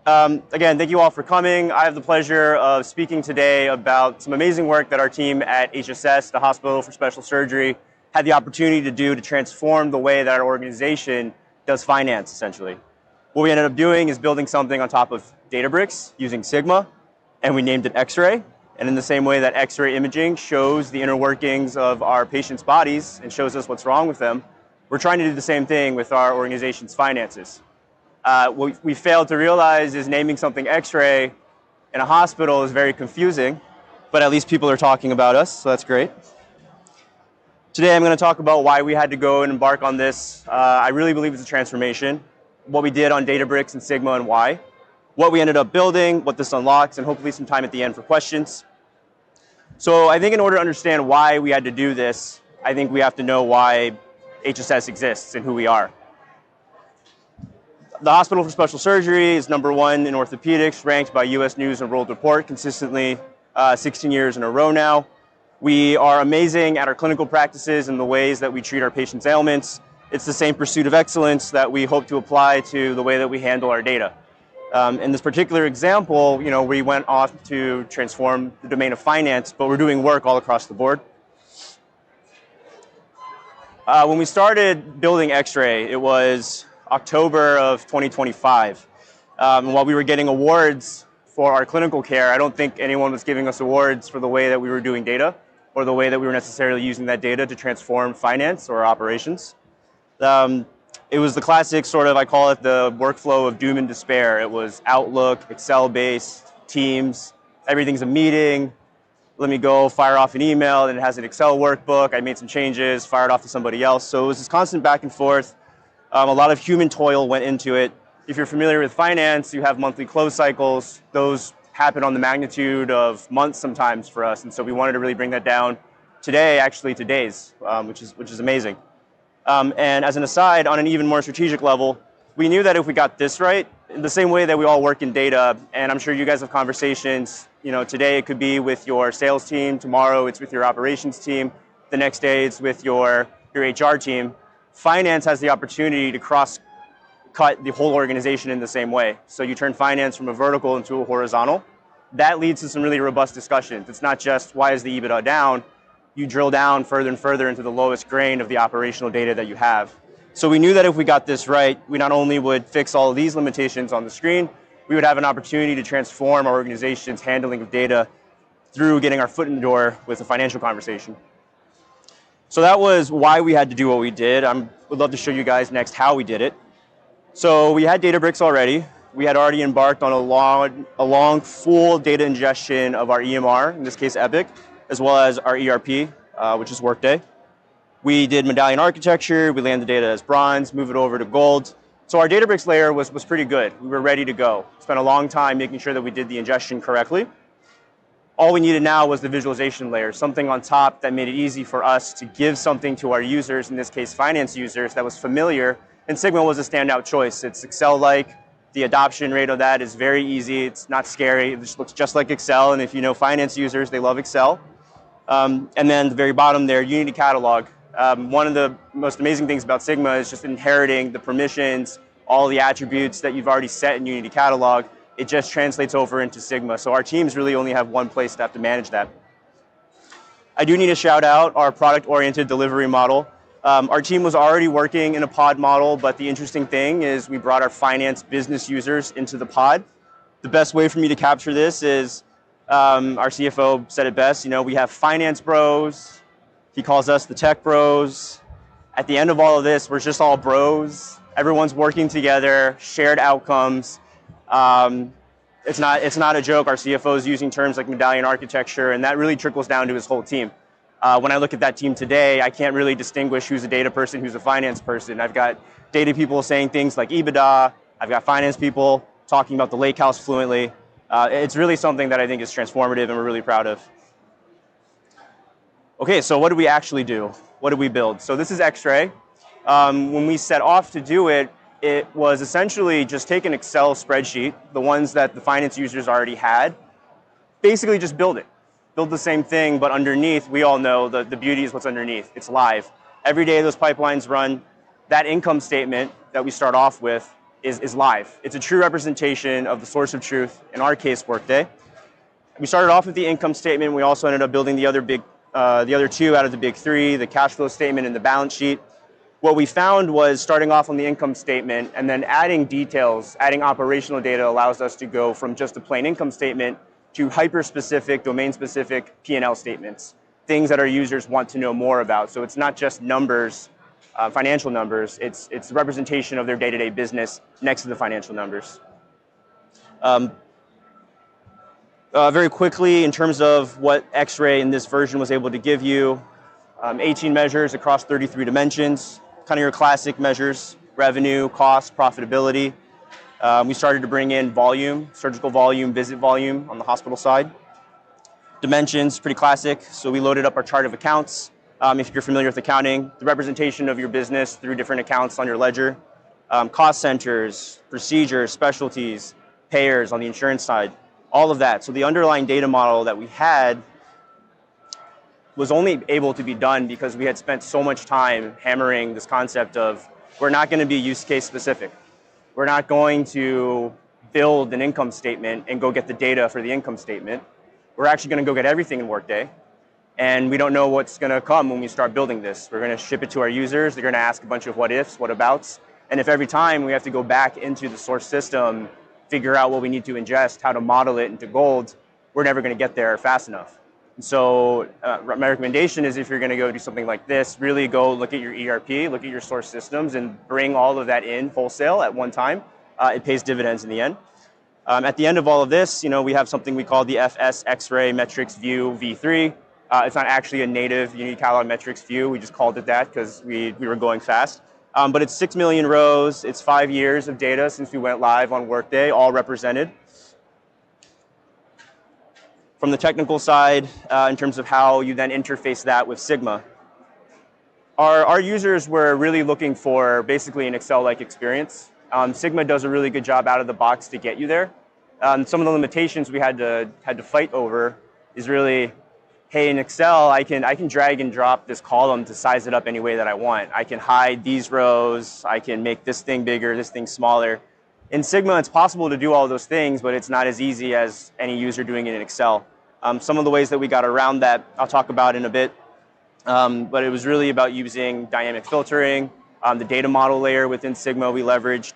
Again, thank you all for coming. I have the pleasure of speaking today about some amazing work that our team at HSS, the Hospital for Special Surgery, had the opportunity to do to transform the way that our organization does finance, essentially. What we ended up doing is building something on top of Databricks using Sigma, and we named it XRAY. And in the same way that X-ray imaging shows the inner workings of our patients' bodies and shows us what's wrong with them, we're trying to do the same thing with our organization's finances. What we failed to realize is naming something X-ray in a hospital is very confusing, but at least people are talking about us, so that's great. Today I'm going to talk about why we had to go and embark on this. I really believe it's a transformation. What we did on Databricks and Sigma and why. What we ended up building, what this unlocks, and hopefully some time at the end for questions. So I think in order to understand why we had to do this, I think we have to know why HSS exists and who we are. The Hospital for Special Surgery is #1 in orthopedics, ranked by US News and World Report consistently 16 years in a row now. We are amazing at our clinical practices and the ways that we treat our patients' ailments. It's the same pursuit of excellence that we hope to apply to the way that we handle our data. In this particular example, we went off to transform the domain of finance, but we're doing work all across the board. When we started building X-ray, it was October of 2025. While we were getting awards for our clinical care, I don't think anyone was giving us awards for the way that we were doing data or the way that we were necessarily using that data to transform finance or operations. It was the classic sort of, I call it the workflow of doom and despair. It was Outlook, Excel-based, Teams, everything's a meeting. Let me go fire off an email, and it has an Excel workbook. I made some changes, fired off to somebody else. So it was this constant back and forth. A lot of human toil went into it. If you're familiar with finance, you have monthly close cycles. Those happen on the magnitude of months sometimes for us. And so we wanted to really bring that down today, actually to days, which is amazing. And as an aside, on an even more strategic level, we knew that if we got this right, in the same way that we all work in data, and I'm sure you guys have conversations, today it could be with your sales team, tomorrow it's with your operations team, the next day it's with your HR team. Finance has the opportunity to cross-cut the whole organization in the same way. So you turn finance from a vertical into a horizontal. That leads to some really robust discussions. It's not just why is the EBITDA down, you drill down further and further into the lowest grain of the operational data that you have. So we knew that if we got this right, we not only would fix all of these limitations on the screen, we would have an opportunity to transform our organization's handling of data through getting our foot in the door with a financial conversation. So that was why we had to do what we did. I would love to show you guys next how we did it. So we had Databricks already. We had already embarked on a long full data ingestion of our EMR, in this case Epic, as well as our ERP, which is Workday. We did Medallion architecture. We landed the data as bronze, move it over to gold. So our Databricks layer was pretty good. We were ready to go. Spent a long time making sure that we did the ingestion correctly. All we needed now was the visualization layer, something on top that made it easy for us to give something to our users, in this case finance users, that was familiar, and Sigma was a standout choice. It's Excel-like. The adoption rate of that is very easy. It's not scary. It just looks just like Excel, and if you know finance users, they love Excel. And then the very bottom there, Unity Catalog. One of the most amazing things about Sigma is just inheriting the permissions, all the attributes that you've already set in Unity Catalog. It just translates over into Sigma. So our teams really only have one place to have to manage that. I do need to shout out our product-oriented delivery model. Our team was already working in a pod model, but the interesting thing is we brought our finance business users into the pod. The best way for me to capture this is our CFO said it best. We have finance bros. He calls us the tech bros. At the end of all of this, we're just all bros. Everyone's working together, shared outcomes. It's not a joke. Our CFO is using terms like Medallion architecture, and that really trickles down to his whole team. When I look at that team today, I can't really distinguish who's a data person, who's a finance person. I've got data people saying things like EBITDA. I've got finance people talking about the lake house fluently. It's really something that I think is transformative and we're really proud of. Okay, so what did we actually do? What did we build? So this is X-ray. When we set off to do it, it was essentially just take an Excel spreadsheet, the ones that the finance users already had, basically just build it. Build the same thing, but underneath, we all know the beauty is what's underneath. It's live. Every day those pipelines run. That income statement that we start off with is live. It's a true representation of the source of truth, in our case, Workday. We started off with the income statement. We also ended up building the other two out of the big three, the cash flow statement and the balance sheet. What we found was starting off on the income statement and then adding details, adding operational data allows us to go from just a plain income statement to hyper-specific, domain-specific P&L statements, things that our users want to know more about. So it's not just numbers, financial numbers, it's the representation of their day-to-day business next to the financial numbers. Very quickly, in terms of what XRAY in this version was able to give you, 18 measures across 33 dimensions, kind of your classic measures, revenue, cost, profitability. We started to bring in volume, surgical volume, visit volume on the hospital side. Dimensions, pretty classic. So we loaded up our chart of accounts. If you're familiar with accounting, the representation of your business through different accounts on your ledger. Cost centers, procedures, specialties, payers on the insurance side, all of that. So the underlying data model that we had was only able to be done because we had spent so much time hammering this concept of we're not going to be use case specific. We're not going to build an income statement and go get the data for the income statement. We're actually going to go get everything in Workday, and we don't know what's going to come when we start building this. We're going to ship it to our users. They're going to ask a bunch of what ifs, what abouts, and if every time we have to go back into the source system, figure out what we need to ingest, how to model it into gold, we're never going to get there fast enough. So my recommendation is if you're going to go do something like this, really go look at your ERP, look at your source systems, and bring all of that in wholesale at one time. It pays dividends in the end. At the end of all of this, we have something we call the FS XRAY Metrics View V3. It's not actually a native unique catalog metrics view. We just called it that because we were going fast. But it's 6 million rows. It's 5 years of data since we went live on Workday, all represented. From the technical side, in terms of how you then interface that with Sigma, our users were really looking for basically an Excel-like experience. Sigma does a really good job out of the box to get you there. Some of the limitations we had to fight over is really, hey, in Excel, I can drag and drop this column to size it up any way that I want. I can hide these rows. I can make this thing bigger, this thing smaller. In Sigma, it's possible to do all those things, but it's not as easy as any user doing it in Excel. Some of the ways that we got around that, I'll talk about in a bit. But it was really about using dynamic filtering, the data model layer within Sigma we leveraged.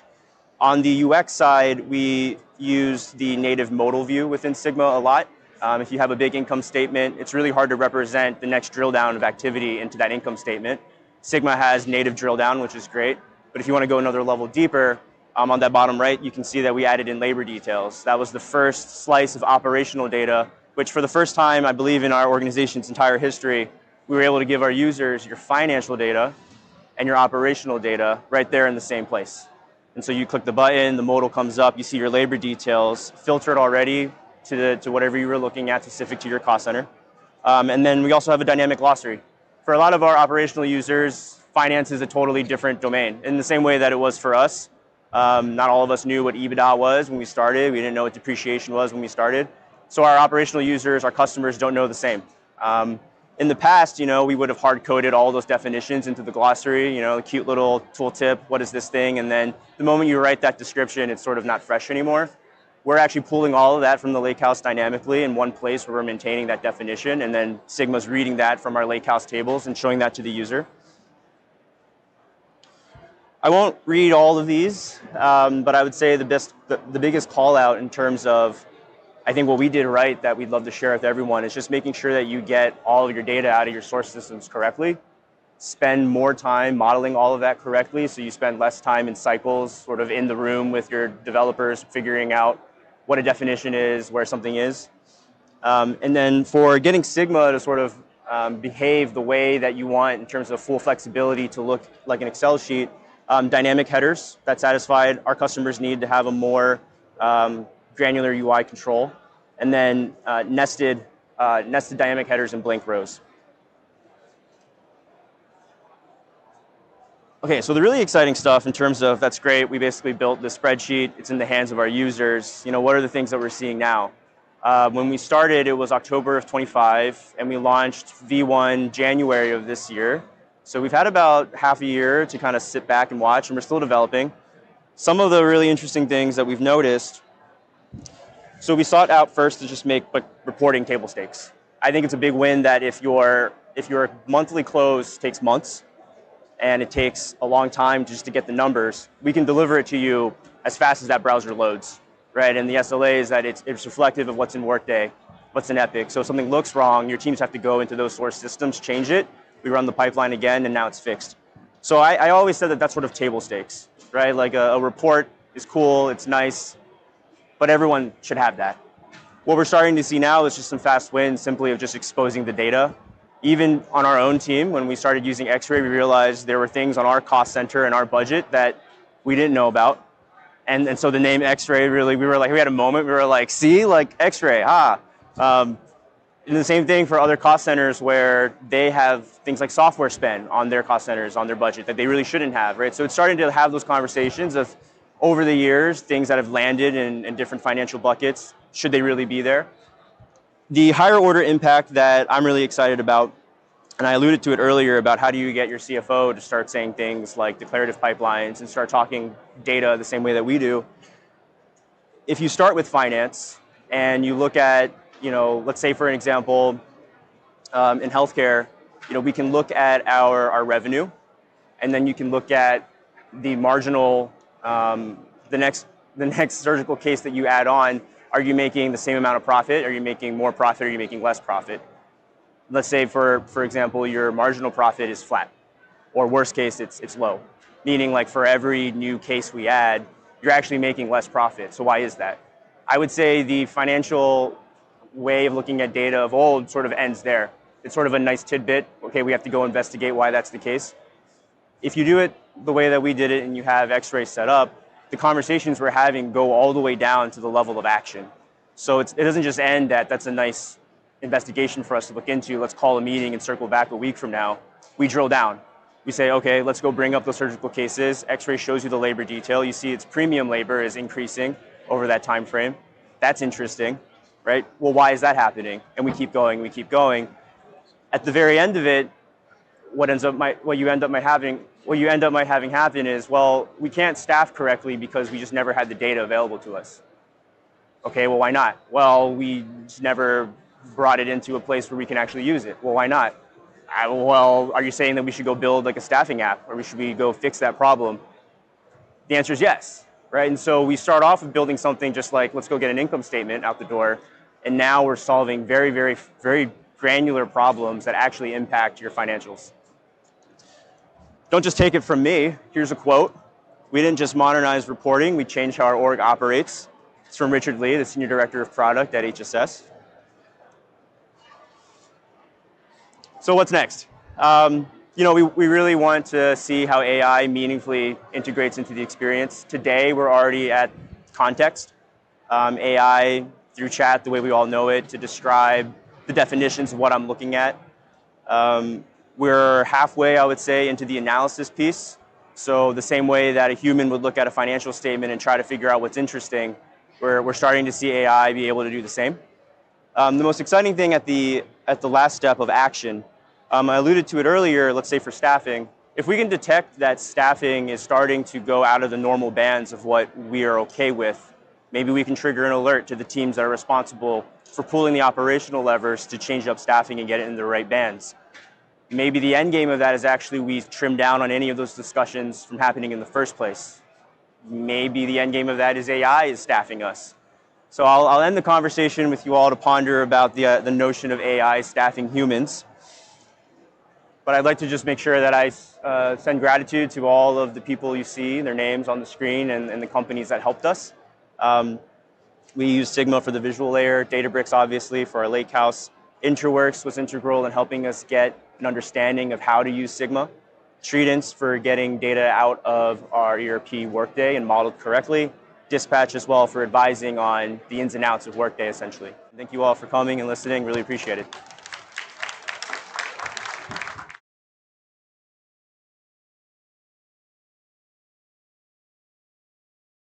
On the UX side, we used the native modal view within Sigma a lot. If you have a big income statement, it's really hard to represent the next drill down of activity into that income statement. Sigma has native drill down, which is great. But if you want to go another level deeper, on that bottom right, you can see that we added in labor details. That was the first slice of operational data, which for the first time, I believe in our organization's entire history, we were able to give our users your financial data and your operational data right there in the same place. And so you click the button, the modal comes up, you see your labor details, filtered already to whatever you were looking at specific to your cost center. And then we also have a dynamic glossary. For a lot of our operational users, finance is a totally different domain in the same way that it was for us. Not all of us knew what EBITDA was when we started. We didn't know what depreciation was when we started. So our operational users, our customers don't know the same. In the past, we would have hard-coded all those definitions into the glossary, a cute little tooltip, what is this thing? And then the moment you write that description, it's sort of not fresh anymore. We're actually pulling all of that from the lakehouse dynamically in one place where we're maintaining that definition, and then Sigma's reading that from our lakehouse tables and showing that to the user. I won't read all of these, but I would say the biggest call out in terms of I think what we did right that we'd love to share with everyone is just making sure that you get all of your data out of your source systems correctly. Spend more time modeling all of that correctly so you spend less time in cycles, sort of in the room with your developers, figuring out what a definition is, where something is. And then for getting Sigma to sort of behave the way that you want in terms of full flexibility to look like an Excel sheet, dynamic headers that satisfied our customers' need to have a more granular UI control, and then nested dynamic headers and blank rows. Okay, so the really exciting stuff in terms of that's great. We basically built this spreadsheet. It's in the hands of our users. What are the things that we're seeing now? When we started, it was October of 25, and we launched V1 January of this year. So we've had about half a year to kind of sit back and watch, and we're still developing. Some of the really interesting things that we've noticed, so we sought out first to just make reporting table stakes. I think it's a big win that if your monthly close takes months and it takes a long time just to get the numbers, we can deliver it to you as fast as that browser loads, right? And the SLA is that it's reflective of what's in Workday, what's in Epic. So if something looks wrong, your teams have to go into those source systems, change it, we run the pipeline again, and now it's fixed. So I always said that that's sort of table stakes, right? Like a report is cool, it's nice, but everyone should have that. What we're starting to see now is just some fast wins simply of just exposing the data. Even on our own team, when we started using XRAY, we realized there were things on our cost center and our budget that we didn't know about. And so the name XRAY really, we had a moment, we were like, see, like XRAY, and the same thing for other cost centers where they have things like software spend on their cost centers, on their budget that they really shouldn't have, right? So it's starting to have those conversations of, over the years, things that have landed in different financial buckets, should they really be there? The higher order impact that I'm really excited about, and I alluded to it earlier about how do you get your CFO to start saying things like declarative pipelines and start talking data the same way that we do. If you start with finance and you look at, let's say for an example, in healthcare, we can look at our revenue, and then you can look at the marginal, the next surgical case that you add on. Are you making the same amount of profit? Are you making more profit? Are you making less profit? Let's say, for example, your marginal profit is flat, or worst case, it's low. Meaning, like for every new case we add, you're actually making less profit. So why is that? I would say the financial way of looking at data of old sort of ends there. It's sort of a nice tidbit. Okay, we have to go investigate why that's the case. If you do it the way that we did it and you have XRAY set up, the conversations we're having go all the way down to the level of action. So it doesn't just end at that's a nice investigation for us to look into. Let's call a meeting and circle back a week from now. We drill down. We say, okay, let's go bring up those surgical cases. XRAY shows you the labor detail. You see its premium labor is increasing over that time frame. That's interesting, right? Well, why is that happening? And we keep going, we keep going. At the very end of it, what you end up might having happen is, well, we can't staff correctly because we just never had the data available to us. Okay, well, why not? Well, we just never brought it into a place where we can actually use it. Well, why not? Well, are you saying that we should go build like a staffing app, or should we go fix that problem? The answer is yes, right? And so we start off with building something just like, let's go get an income statement out the door, and now we're solving very, very, very granular problems that actually impact your financials. Don't just take it from me. Here's a quote. We didn't just modernize reporting, we changed how our org operates. It's from Richard Lee, the Senior Director of Product at HSS. So what's next? We really want to see how AI meaningfully integrates into the experience. Today, we're already at context. AI through chat, the way we all know it, to describe the definitions of what I'm looking at. We're halfway, I would say, into the analysis piece. So the same way that a human would look at a financial statement and try to figure out what's interesting, we're starting to see AI be able to do the same. The most exciting thing at the last step of action, I alluded to it earlier, let's say for staffing, if we can detect that staffing is starting to go out of the normal bands of what we are okay with, maybe we can trigger an alert to the teams that are responsible for pulling the operational levers to change up staffing and get it in the right bands. Maybe the end game of that is actually we trim down on any of those discussions from happening in the first place. Maybe the end game of that is AI is staffing us. So I'll end the conversation with you all to ponder about the notion of AI staffing humans. But I'd like to just make sure that I send gratitude to all of the people you see, their names on the screen, and the companies that helped us. We use Sigma for the visual layer, Databricks, obviously, for our lakehouse. Interworks was integral in helping us get an understanding of how to use Sigma. Tridence for getting data out of our ERP Workday and modeled correctly. Dispatch as well for advising on the ins and outs of Workday, essentially. Thank you all for coming and listening. Really appreciate it.